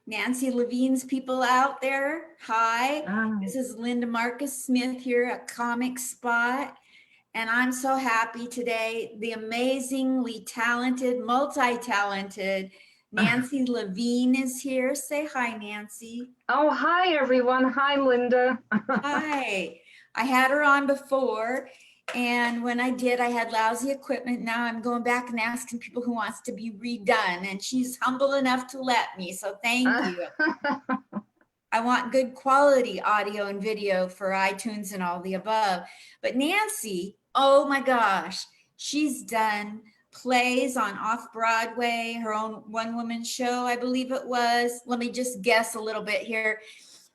Nancy Levine's people out there. Hi, Ah, this is Linda Marcus Smith here at Comic Spot. And I'm so happy today. The amazingly talented, multi-talented Nancy Levine is here. Say hi, Nancy. oh, hi everyone. Hi, Linda. Hi. I had her on before, and when I did, I had lousy equipment. Now I'm going back and asking people who wants to be redone, and she's humble enough to let me. So thank you. I want good quality audio and video for iTunes and all the above. But Nancy, oh my gosh, she's done plays on off Broadway, her own one woman show, I believe it was. Let me just guess a little bit here.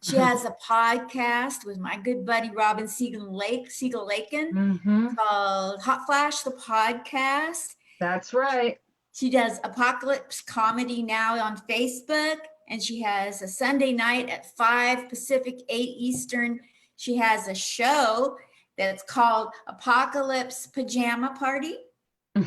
She has a podcast with my good buddy Robin Siegel-Lakin hmm called Hot Flash the Podcast. That's right. She does Apocalypse Comedy now on Facebook, and she has a Sunday night at 5 Pacific, 8 Eastern. She has a show that's called Apocalypse Pajama Party. Is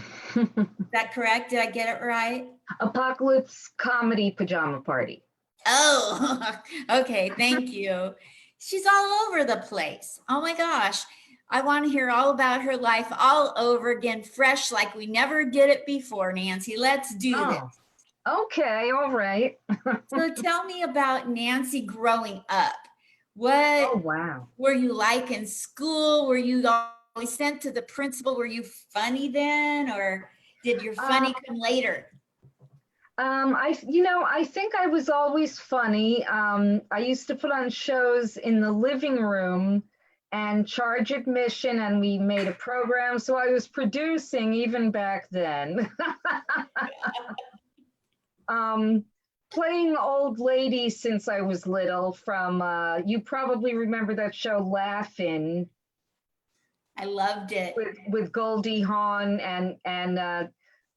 that correct? Did I get it right? Apocalypse Comedy Pajama Party. Oh, okay. Thank you. She's all over the place. Oh my gosh. I want to hear all about her life all over again, fresh, like we never did it before, Nancy. Let's do this. Oh, okay. All right. So tell me about Nancy growing up. What Oh, wow. were you like in school? Were you always sent to the principal? Were you funny then, or did your Um, funny come later? I think I was always funny. I used to put on shows in the living room and charge admission, and we made a program. So I was producing even back then. Playing old lady since I was little from, you probably remember that show Laugh-In I loved it. with Goldie Hawn and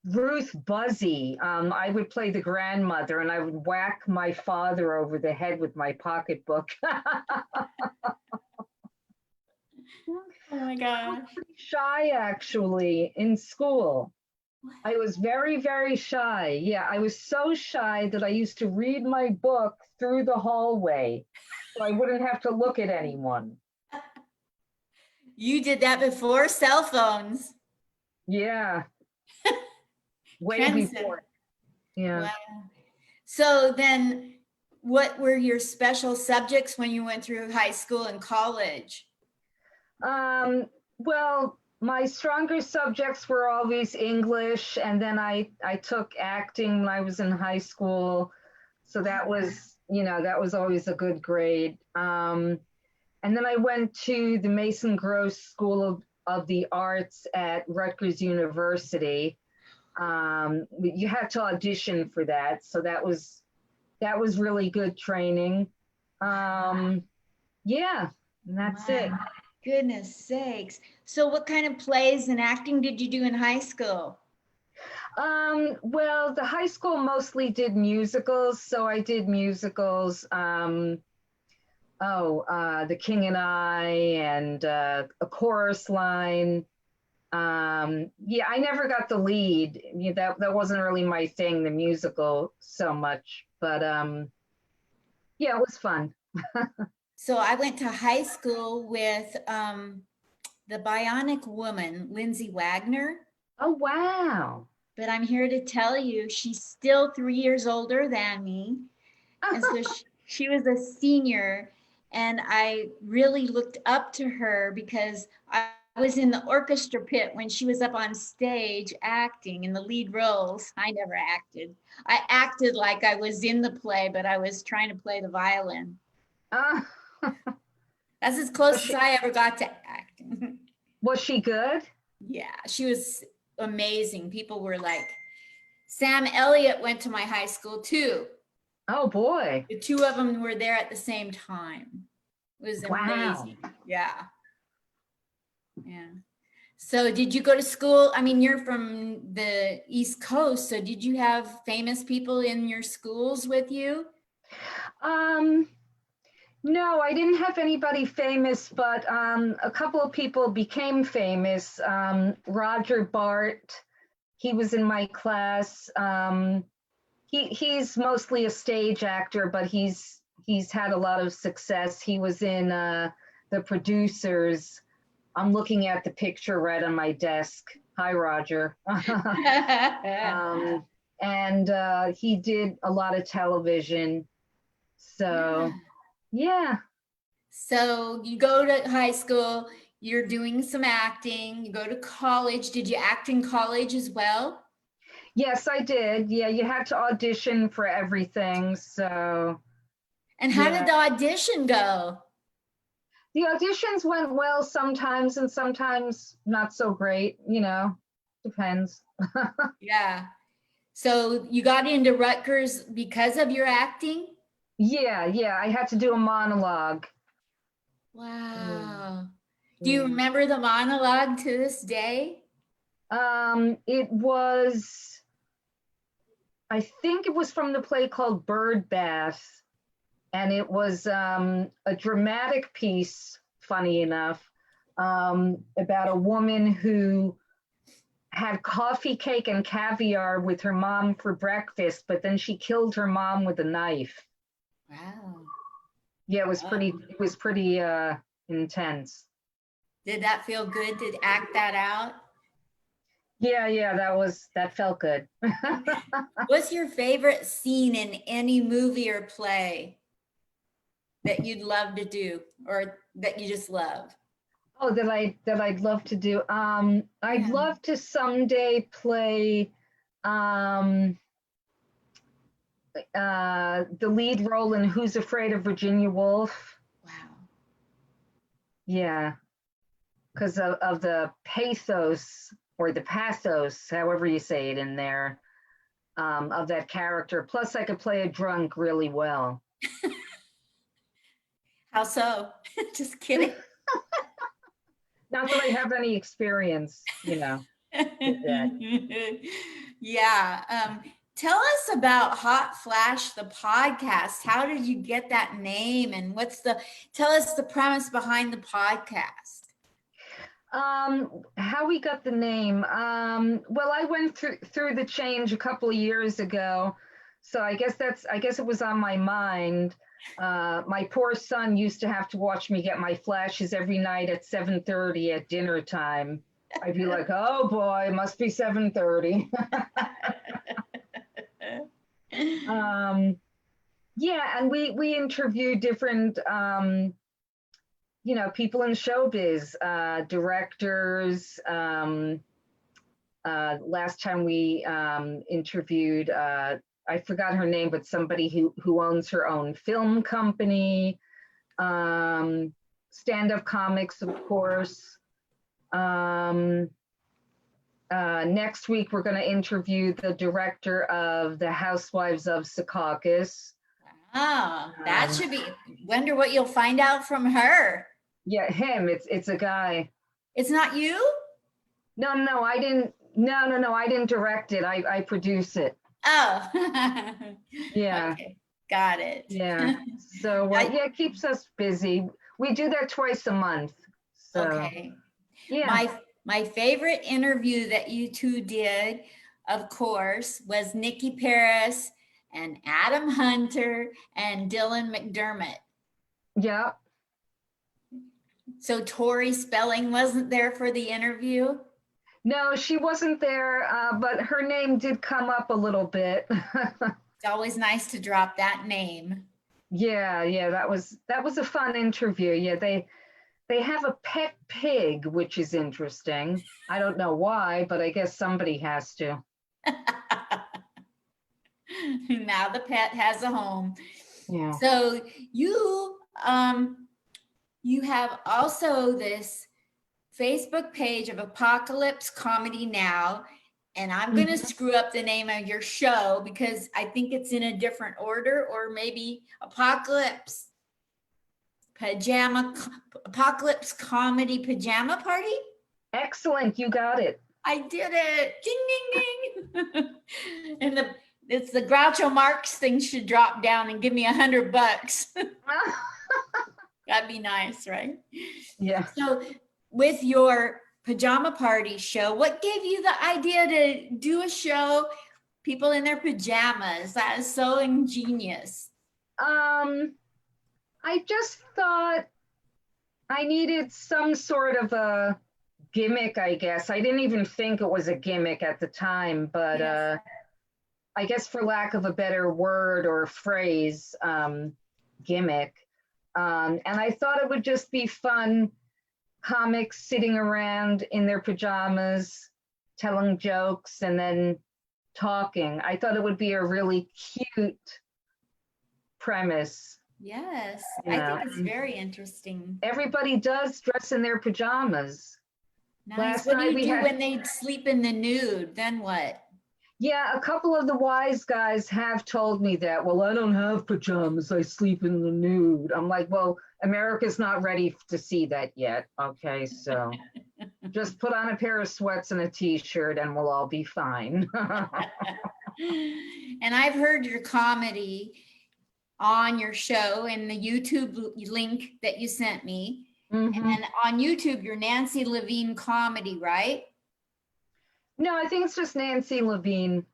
Ruth Buzzy. I would play the grandmother and I would whack my father over the head with my pocketbook. Oh my gosh. Pretty shy actually in school. I was very, very shy. Yeah, I was so shy that I used to read my book through the hallway so I wouldn't have to look at anyone. You did that before cell phones. Yeah, way Trendsetter. before. Yeah. Wow. So then what were your special subjects when you went through high school and college? Well, my stronger subjects were always English, and then I took acting when I was in high school. So that was, that was always a good grade. And then I went to the Mason Gross School of the Arts at Rutgers University. You had to audition for that, so that was really good training. Yeah, and that's it. My goodness sakes. So what kind of plays and acting did you do in high school? Well, the high school mostly did musicals, so I did musicals. The King and I, and A Chorus Line. Yeah, I never got the lead. That wasn't really my thing, the musical so much. But yeah, it was fun. So I went to high school with the Bionic Woman, Lindsay Wagner. Oh, wow. But I'm here to tell you, she's still 3 years older than me. And so she was a senior, and I really looked up to her because I was in the orchestra pit when she was up on stage acting in the lead roles. I never acted. I acted like I was in the play, but I was trying to play the violin. Uh, That's as close as I ever got to acting. was she good? Yeah, she was amazing. People were like, Sam Elliott went to my high school too. Oh, boy. The two of them were there at the same time. It was amazing. Wow. Yeah. Yeah. So did you go to school? I mean, you're from the East Coast, so did you have famous people in your schools with you? No, I didn't have anybody famous, but a couple of people became famous. Roger Bart, he was in my class. He's mostly a stage actor, but he's had a lot of success. He was in The Producers. I'm looking at the picture right on my desk. Hi, Roger. And he did a lot of television. So, yeah. So you go to high school, you're doing some acting, you go to college. Did you act in college as well? Yes, I did. Yeah, you had to audition for everything. So, And how yeah. did the audition go? The auditions went well sometimes and sometimes not so great, depends. Yeah. So you got into Rutgers because of your acting? Yeah, I had to do a monologue. Wow. Do you Yeah. remember the monologue to this day? It was, I think it was from the play called Bird Bath, and it was a dramatic piece, funny enough, about a woman who had coffee cake and caviar with her mom for breakfast, but then she killed her mom with a knife. Wow. Yeah, it was pretty intense. Did that feel good to act that out? Yeah, that felt good. What's your favorite scene in any movie or play that you'd love to do or that you just love? Oh, that I'd love to do. I'd Yeah. love to someday play um the lead role in Who's Afraid of Virginia Woolf. Wow. Yeah, because of the pathos or the pathos, however you say it in there, of that character. Plus, I could play a drunk really well. How so? Just kidding. Not that I have any experience, with that. Yeah. Tell us about Hot Flash, the podcast. How did you get that name? And tell us the premise behind the podcast. How we got the name? Well, I went through the change a couple of years ago, so I guess it was on my mind. My poor son used to have to watch me get my flashes every night at 7:30 at dinner time. I'd be like, oh boy, it must be 7:30. Yeah, and we interviewed different people in showbiz, directors. Last time we interviewed, I forgot her name, but somebody who owns her own film company, stand-up comics, of course. Next week, we're going to interview the director of The Housewives of Secaucus. Oh, that should be. Wonder what you'll find out from her. Yeah, him. It's a guy. It's not you? No, I didn't. No, I didn't direct it. I produce it. Oh. Yeah. Okay. Got it. Yeah. So yeah, it keeps us busy. We do that twice a month. So Okay. yeah. My favorite interview that you two did, of course, was Nikki Paris and Adam Hunter and Dylan McDermott. Yeah. So Tori Spelling wasn't there for the interview? No, she wasn't there, but her name did come up a little bit. It's always nice to drop that name. Yeah, that was a fun interview. Yeah, they have a pet pig, which is interesting. I don't know why, but I guess somebody has to. Now the pet has a home. Yeah. So you have also this Facebook page of Apocalypse Comedy Now, and I'm going to screw up the name of your show because I think it's in a different order, or maybe Apocalypse Comedy Pajama Party. Excellent, you got it. I did it. Ding, ding, ding. And it's the Groucho Marx thing should drop down and give me $100. That'd be nice, right? Yeah. So with your pajama party show, what gave you the idea to do a show People in their pajamas. That is so ingenious. I just thought I needed some sort of a gimmick, I guess. I didn't even think it was a gimmick at the time, but Yes. I guess for lack of a better word or phrase, gimmick. And I thought it would just be fun comics sitting around in their pajamas, telling jokes, and then talking. I thought it would be a really cute premise. Yes. You I know, think it's very interesting. everybody does dress in their pajamas. Nice. Last What do night you we do had, when they sleep in the nude? Then what? yeah, a couple of the wise guys have told me that. Well, I don't have pajamas. I sleep in the nude. I'm like, well, America's not ready to see that yet. Okay, so just put on a pair of sweats and a t-shirt and we'll all be fine. And I've heard your comedy on your show in the YouTube link that you sent me. Mhm. And on YouTube, you're Nancy Levine comedy, right? No, I think it's just Nancy Levine.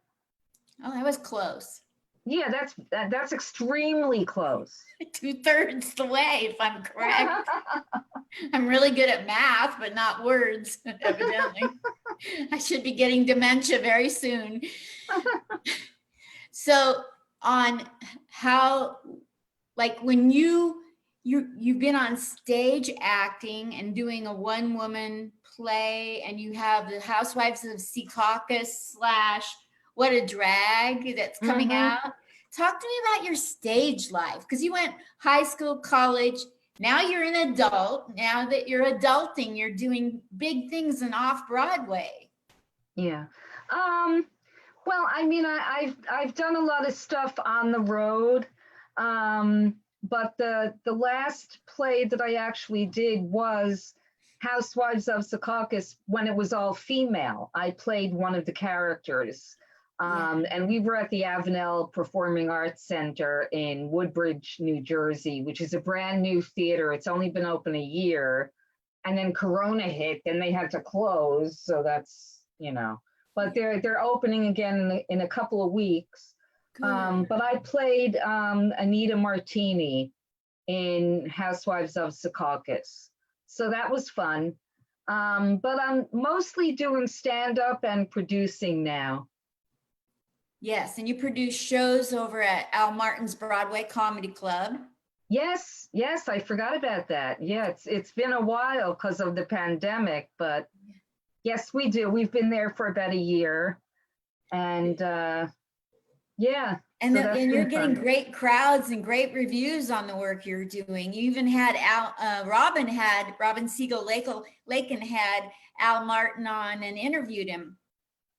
Oh, that was close. Yeah, that's extremely close. 2/3 the way, if I'm correct. I'm really good at math, but not words, evidently. I should be getting dementia very soon. So on how, like when you've been on stage acting and doing a one woman play, and you have the Housewives of Secaucus slash What a Drag that's coming Mhm. out. Talk to me about your stage life, because you went high school, college. Now you're an adult. Now that you're adulting, you're doing big things and off Broadway. Yeah. Um, well, I mean, I've done a lot of stuff on the road. But the last play that I actually did was Housewives of Secaucus when it was all female. I played one of the characters. Yeah. And we were at the Avenel Performing Arts Center in Woodbridge, New Jersey, which is a brand new theater. It's only been open a year. And then Corona hit, then they had to close. So that's, but they're opening again in a couple of weeks. Good. But I played Anita Martini in Housewives of Secaucus. So that was fun. But I'm mostly doing stand-up and producing now. Yes, and you produce shows over at Al Martin's Broadway Comedy Club. Yes, I forgot about that. Yeah, it's been a while because of the pandemic, but yes, we do. We've been there for about a year. And yeah. And, So that's and you're been getting fun. great crowds and great reviews on the work you're doing. You even had Robin Siegel Lakin had Al Martin on and interviewed him.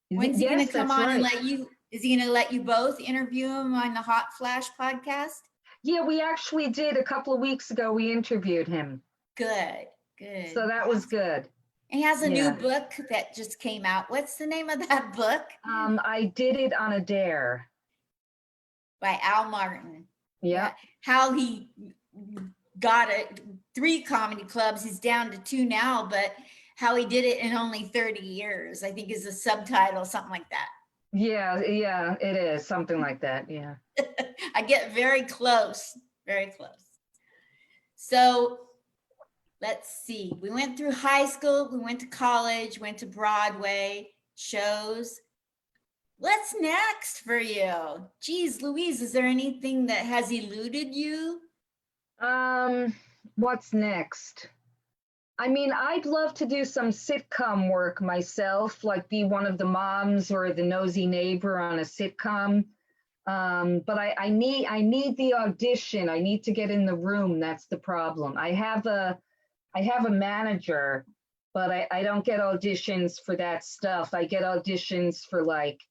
When's he going Yes, to come that's on and right. is he going to let you both interview him on the Hot Flash podcast? Yeah, we actually did a couple of weeks ago. We interviewed him. Good. So that was good. He has a new Yeah. book that just came out. What's the name of that book? I Did It on a Dare. By Al Martin. Yeah. How he got 3 comedy clubs. He's down to 2 now, but how he did it in only 30 years, I think is a subtitle, something like that. Yeah, it is something like that. Yeah. I get very close, very close. So let's see. We went through high school, we went to college, went to Broadway shows. What's next for you? Geez, Louise, is there anything that has eluded you? What's next? I mean, I'd love to do some sitcom work myself, like be one of the moms or the nosy neighbor on a sitcom. But I need the audition. I need to get in the room. That's the problem. I have a manager, but I don't get auditions for that stuff. I get auditions for like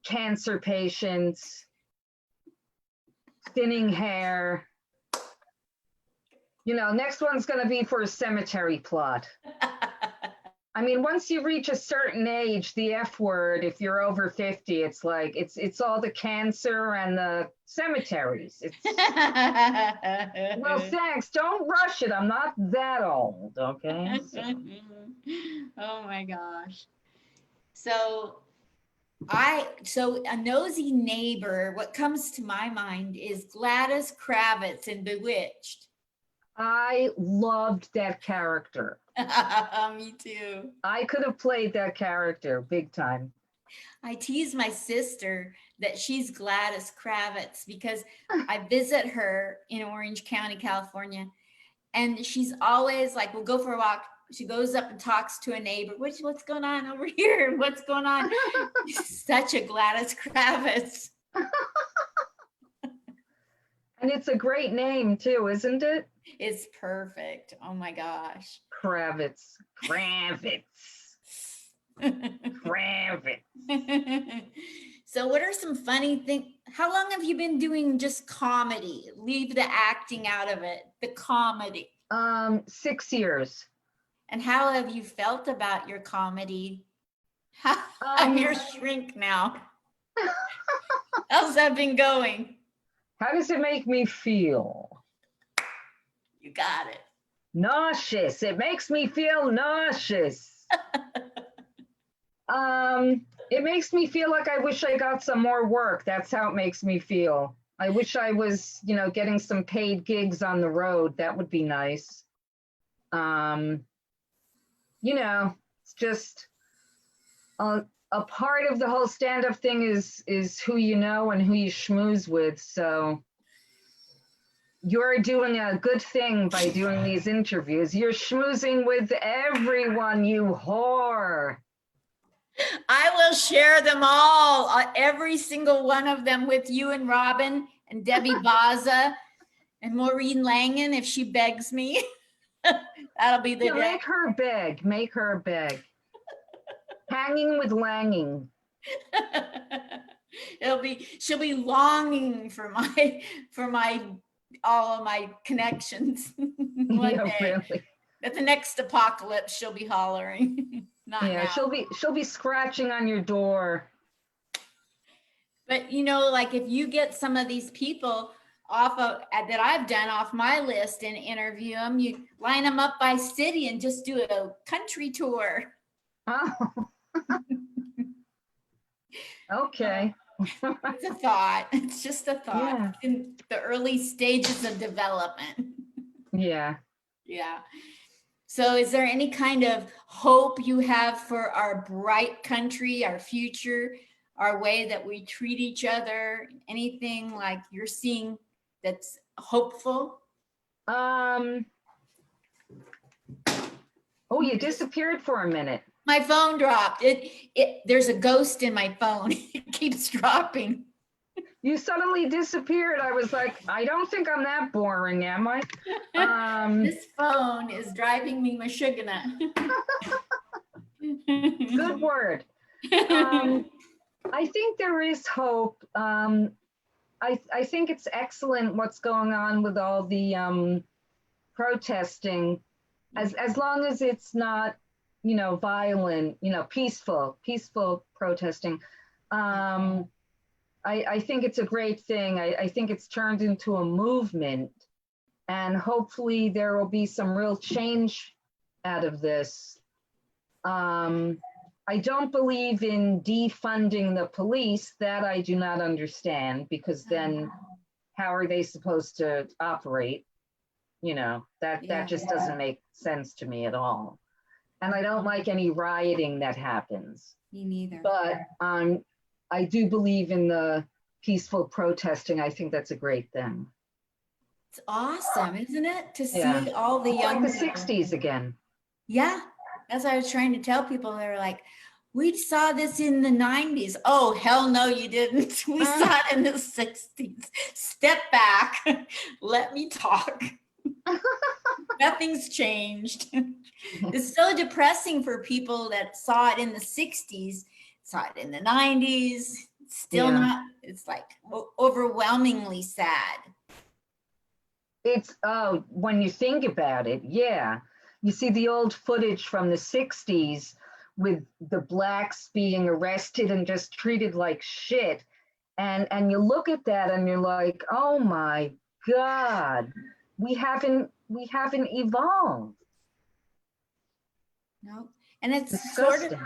cancer patients, thinning hair. Next one's going to be for a cemetery plot. I mean, once you reach a certain age, the F word, if you're over 50, it's like, it's all the cancer and the cemeteries. Well, thanks. Don't rush it. I'm not that old, okay? So. Oh my gosh. So So a nosy neighbor, what comes to my mind is Gladys Kravitz in Bewitched. I loved that character. Me too. I could have played that character big time. I tease my sister that she's Gladys Kravitz because I visit her in Orange County, California, and she's always like, we'll go for a walk. She goes up and talks to a neighbor. What's going on over here? What's going on? Such a Gladys Kravitz. And it's a great name too, isn't it? It's perfect. Oh my gosh. Kravitz. Kravitz. Kravitz. So what are some funny things? How long have you been doing just comedy? Leave the acting out of it, the comedy. 6 years. And how have you felt about your comedy? I'm your shrink now. How's that been going? How does it make me feel? You got it. Nauseous. It makes me feel nauseous. It makes me feel like I wish I got some more work. That's how it makes me feel. I wish I was, getting some paid gigs on the road. That would be nice. It's just a part of the whole stand-up thing is who you know and who you schmooze with. So you're doing a good thing by doing these interviews. You're schmoozing with everyone, you whore. I will share them all, every single one of them with you and Robin and Debbie Baza and Maureen Langen if she begs me. That'll be the day. Make her beg. Make her beg. Hanging with Langing. She'll be longing for all of my connections. One day. Really. At the next apocalypse, she'll be hollering. Not now. She'll be scratching on your door. But like if you get some of these people off of that I've done off my list and interview them, you line them up by city and just do a country tour. Oh. Okay. It's a thought. It's just a thought. Yeah. In the early stages of development. Yeah. Yeah. So is there any kind of hope you have for our bright country, our future, our way that we treat each other? Anything like you're seeing that's hopeful? Oh, you disappeared for a minute. My phone dropped. There's a ghost in my phone. It keeps dropping. You suddenly disappeared. I was like, I don't think I'm that boring, am I? This phone is driving me mashugana. Good word. I think there is hope. I think it's excellent what's going on with all the protesting, as long as it's not, violent, peaceful protesting. I think it's a great thing. I think it's turned into a movement, and hopefully there will be some real change out of this. I don't believe in defunding the police. That I do not understand, because then how are they supposed to operate? That just doesn't make sense to me at all. And I don't like any rioting that happens. Me neither. But I do believe in the peaceful protesting. I think that's a great thing. It's awesome, isn't it? To see all the young like the 60s again. Yeah, as I was trying to tell people, they were like, we saw this in the 90s. Oh, hell no, you didn't. We saw it in the 60s. Step back. Let me talk. Nothing's changed. It's so depressing for people that saw it in the 60s, saw it in the 90s. Still not, it's like overwhelmingly sad. It's, when you think about it, yeah. You see the old footage from the 60s with the blacks being arrested and just treated like shit. And you look at that and you're like, oh my God, we haven't evolved. No, and it's Disgusting. sort of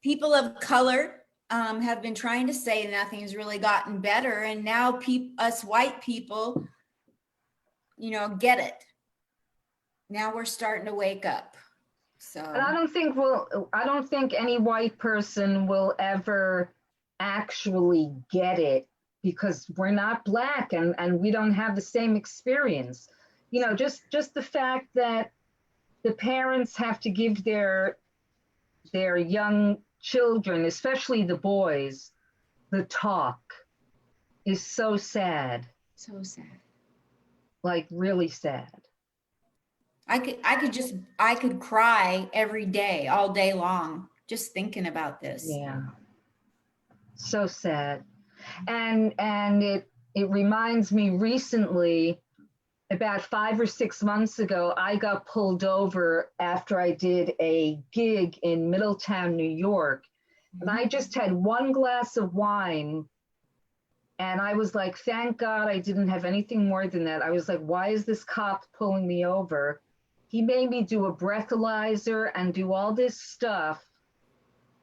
people of color have been trying to say nothing's really gotten better. And now us white people, get it. Now we're starting to wake up. So. And I don't think any white person will ever actually get it because we're not Black and we don't have the same experience. Just the fact that the parents have to give their young children, especially the boys, the talk is so sad. So sad. Like really sad. I could cry every day, all day long, just thinking about this. Yeah. So sad. And it reminds me recently, about 5 or 6 months ago, I got pulled over after I did a gig in Middletown, New York. And I just had one glass of wine. And I was like, thank God I didn't have anything more than that. I was like, why is this cop pulling me over? He made me do a breathalyzer and do all this stuff.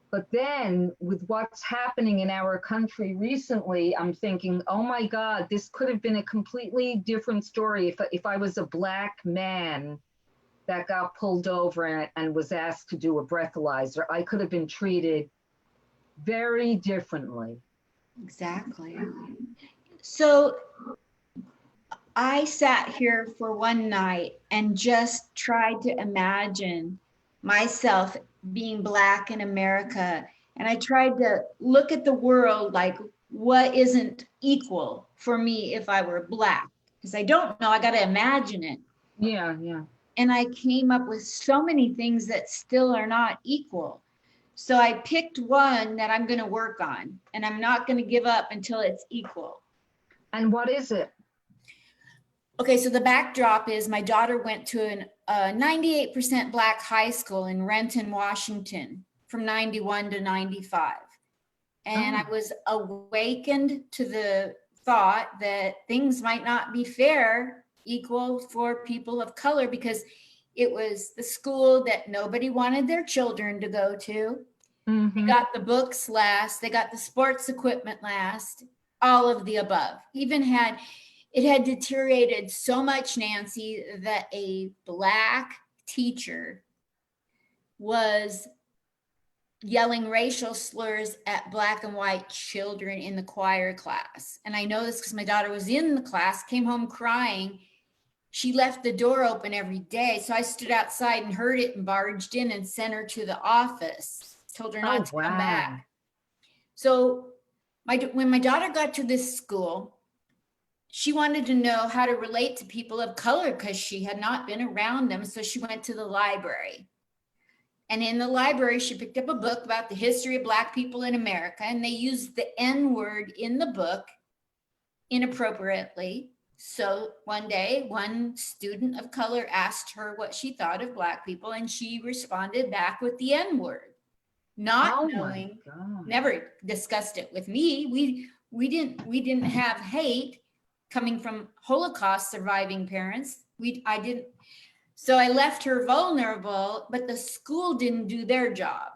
But then with what's happening in our country recently, I'm thinking, oh my God, this could have been a completely different story if I was a Black man that got pulled over and was asked to do a breathalyzer. I could have been treated very differently. Exactly. So I sat here for one night and just tried to imagine myself being Black in America. And I tried to look at the world like, what isn't equal for me if I were Black? Because I don't know, I got to imagine it. Yeah. And I came up with so many things that still are not equal. So I picked one that I'm going to work on, and I'm not going to give up until it's equal. And what is it? Okay, so the backdrop is my daughter went to a 98% Black high school in Renton, Washington from 91 to 95. And I was awakened to the thought that things might not be equal for people of color, because it was the school that nobody wanted their children to go to. They got the books last, they got the sports equipment last, all of the above. It had deteriorated so much, Nancy, that a Black teacher was yelling racial slurs at Black and white children in the choir class. And I know this because my daughter was in the class, came home crying. She left the door open every day. So I stood outside and heard it and barged in and sent her to the office, told her not to come back. So when my daughter got to this school, she wanted to know how to relate to people of color because she had not been around them. So she went to the library. And in the library, she picked up a book about the history of Black people in America. And they used the N-word in the book inappropriately. So one day, one student of color asked her what she thought of Black people, and she responded back with the N-word, not knowing, never discussed it with me. We didn't have hate coming from Holocaust surviving parents. I didn't. So I left her vulnerable, but the school didn't do their job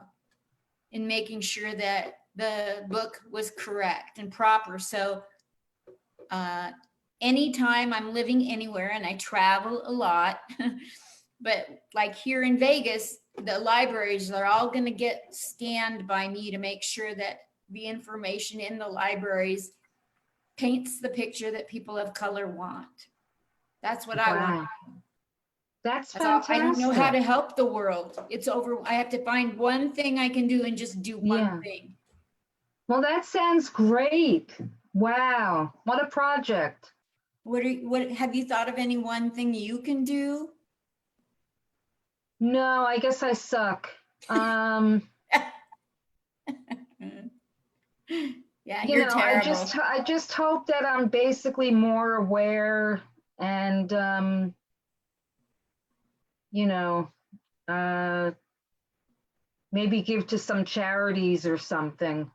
in making sure that the book was correct and proper. So anytime I'm living anywhere, and I travel a lot, but like here in Vegas, the libraries are all going to get scanned by me to make sure that the information in the libraries paints the picture that people of color want. That's what I want. That's fantastic. I don't know how to help the world. It's over. I have to find one thing I can do and just do one thing. Well, that sounds great. Wow. What a project. What have you thought of any one thing you can do? No, I guess I suck. Yeah, you're terrible. I just hope that I'm basically more aware and maybe give to some charities or something.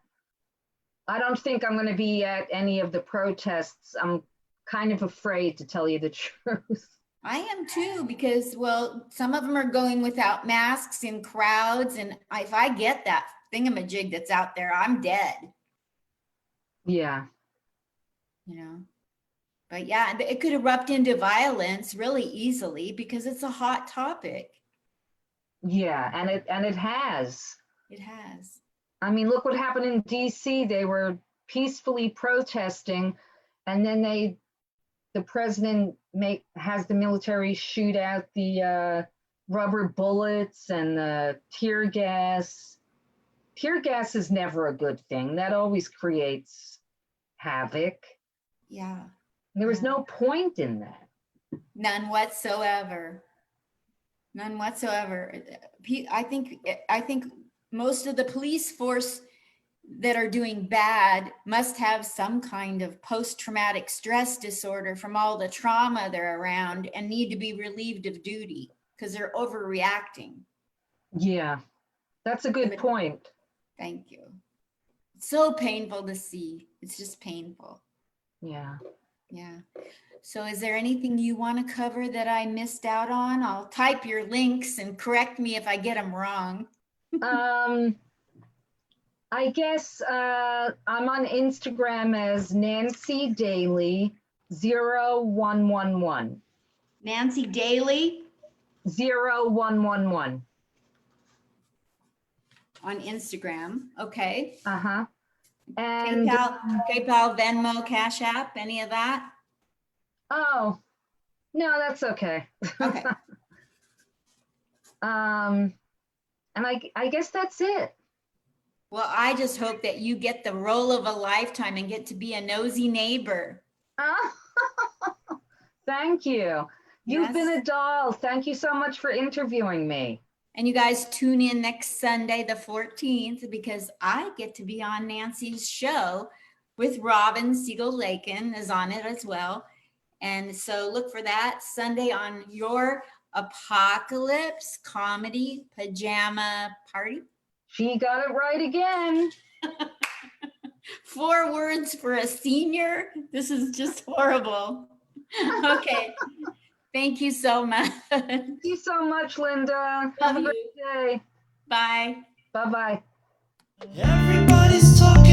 I don't think I'm going to be at any of the protests. I'm kind of afraid, to tell you the truth. I am too, because, well, some of them are going without masks in crowds. And if I get that thingamajig that's out there, I'm dead, Yeah. you know? But yeah, it could erupt into violence really easily because it's a hot topic. Yeah. And it has. It has. I mean, look what happened in DC. They were peacefully protesting, and then the president has the military shoot out the rubber bullets and the tear gas. Tear gas is never a good thing. That always creates havoc. Yeah. There was Yeah. no point in that. None whatsoever. None whatsoever. I think most of the police force that are doing bad must have some kind of post-traumatic stress disorder from all the trauma they're around and need to be relieved of duty because they're overreacting. Yeah, that's a good point. Thank you. It's so painful to see. It's just painful. Yeah. Yeah. So is there anything you want to cover that I missed out on? I'll type your links and correct me if I get them wrong. I guess I'm on Instagram as Nancy Daly 0111. Nancy Daly 0111. on Instagram. Okay. Uh-huh. And PayPal, Venmo, Cash App, any of that? oh, no, that's okay. Okay. And I guess that's it. Well, I just hope that you get the role of a lifetime and get to be a nosy neighbor. Thank you. You've Yes. been a doll. Thank you so much for interviewing me. And you guys tune in next Sunday, the 14th, because I get to be on Nancy's show with Robin Siegel-Lakin is on it as well. And so look for that Sunday on your Apocalypse Comedy Pajama Party. She got it right again. 4 words for a senior. This is just horrible. Okay. Thank you so much. Thank you so much, Linda. Have a Love great day. Bye. Bye-bye. Everybody's talking.